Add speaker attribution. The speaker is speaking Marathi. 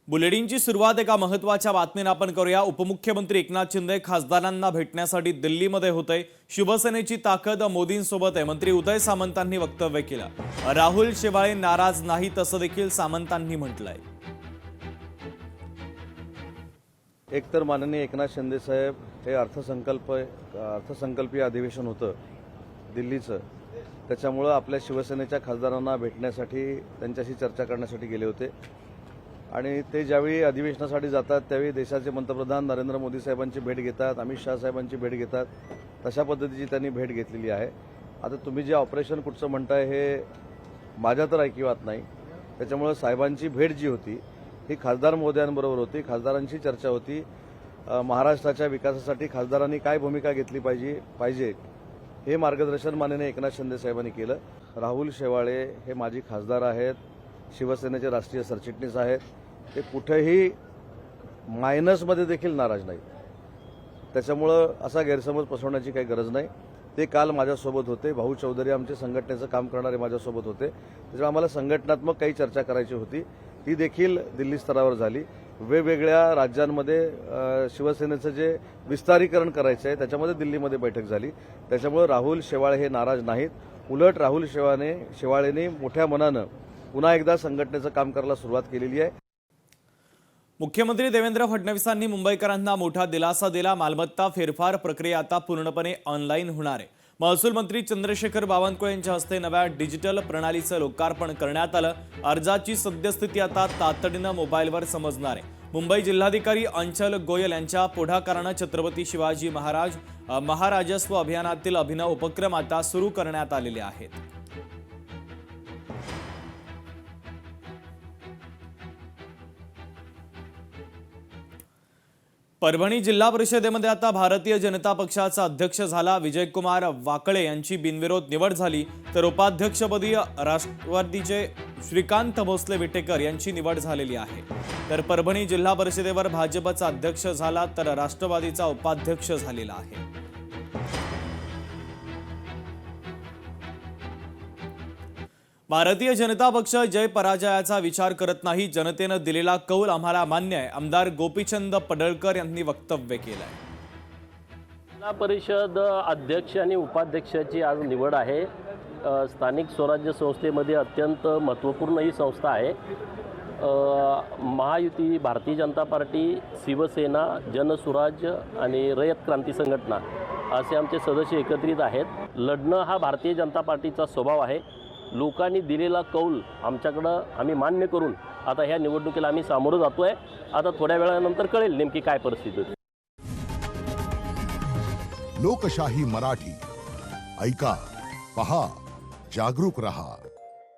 Speaker 1: बुलेटिनची सुरुवात एका महत्त्वाच्या बातमीने आपण करूया। उपमुख्यमंत्री एकनाथ शिंदे खासदारांना भेटण्यासाठी दिल्लीमध्ये होते। शिवसेनेची ताकद मोदींसोबत आहे। मंत्री उदय सामंतांनी वक्तव्य केलं। राहुल शेवाळे नाराज नाहीत असं देखील सामंतांनी म्हटलंय।
Speaker 2: एकतर माननीय एकनाथ शिंदे साहेब हे अर्थसंकल्पीय अधिवेशन होतं दिल्लीचं, त्याच्यामुळे आपल्या शिवसेनेच्या खासदारांना भेटण्यासाठी त्यांच्याशी चर्चा करण्यासाठी गेले होते। आणि ते ज्यावेळी अधिवेशनासाठी जातात त्यावेळी देशाचे पंतप्रधान नरेंद्र मोदी साहेबांची भेट घेतात, अमित शाह साहेबांची भेट घेतात, तशा पद्धतीची त्यांनी भेट घेतलेली आहे। आता तुम्ही जे ऑपरेशन कुठचं म्हणताय हे माझ्या तर ऐकिवात नाही। त्याच्यामुळे साहेबांची भेट जी होती ही खासदार महोदयांबरोबर होती, खासदारांची चर्चा होती। महाराष्ट्राच्या विकासासाठी खासदारांनी काय भूमिका घेतली पाहिजे हे मार्गदर्शन माननीय एकनाथ शिंदे साहेबांनी केलं। राहुल शेवाळे हे माजी खासदार आहेत, शिवसेनेचे राष्ट्रीय सरचिटणीस आहेत। ते कुठेही मायनसमध्ये देखील नाराज नाहीत, त्याच्यामुळं असा गैरसमज पसरवण्याची काही गरज नाही। ते काल माझ्यासोबत होते, भाऊ चौधरी आमचे संघटनेचं काम करणारे माझ्यासोबत होते। त्याच्यामुळे आम्हाला संघटनात्मक काही चर्चा करायची होती, ती देखील दिल्ली स्तरावर झाली। वेगवेगळ्या राज्यांमध्ये शिवसेनेचं जे विस्तारीकरण करायचं आहे त्याच्यामध्ये दिल्लीमध्ये बैठक झाली। त्याच्यामुळे राहुल शेवाळे हे नाराज नाहीत, उलट राहुल शेवाळेने मोठ्या मनानं पुन्हा एकदा संघटनेचं काम करायला सुरुवात केलेली आहे।
Speaker 1: मुख्यमंत्री देवेंद्र फडणवीसांनी मुंबईकरांना मोठा दिलासा दिला। मालमत्ता फेरफार प्रक्रिया आता पूर्णपणे ऑनलाईन होणार आहे। महसूल मंत्री चंद्रशेखर बावनकुळे यांच्या हस्ते नव्या डिजिटल प्रणालीचं लोकार्पण करण्यात आलं। अर्जाची सद्यस्थिती आता तातडीनं मोबाईलवर समजणार आहे। मुंबई जिल्हाधिकारी अंचल गोयल यांच्या पुढाकारानं छत्रपती शिवाजी महाराजस्व अभियानातील अभिनव उपक्रम आता सुरू करण्यात आलेले आहेत। परभणी जिल्हा परिषदेमध्ये आता भारतीय जनता पक्षाचा अध्यक्ष झाला। विजयकुमार वाकळे यांची बिनविरोध निवड झाली, तर उपाध्यक्षपदी राष्ट्रवादीचे श्रीकांत भोसले विटेकर यांची निवड झालेली आहे। तर परभणी जिल्हा परिषदेवर भाजपचा अध्यक्ष झाला, तर राष्ट्रवादीचा उपाध्यक्ष झालेला आहे। भारतीय जनता पक्ष जय पराजयाचा विचार करत नाही। जनतेनं दिलेला कौल आम्हाला मान्य आहे, आमदार गोपीचंद पडळकर यांनी वक्तव्य केलंय।
Speaker 3: जिल्हा परिषद अध्यक्ष आणि उपाध्यक्षाची आज निवड आहे। स्थानिक स्वराज्य संस्थेमध्ये अत्यंत महत्त्वपूर्ण ही संस्था आहे। महायुती, भारतीय जनता पार्टी, शिवसेना, जनसुराज्य आणि रयत क्रांती संघटना असे आमचे सदस्य एकत्रित आहेत। लढणं हा भारतीय जनता पार्टीचा स्वभाव आहे। लोकांनी दिलेला कौल आमच्याकडं आम्ही मान्य करून आता ह्या निवडणुकीला आम्ही सामोरं जातोय। आता थोड्या वेळानंतर कळेल नेमकी काय परिस्थिती होती।
Speaker 4: लोकशाही मराठी ऐका, पहा, जागरूक रहा।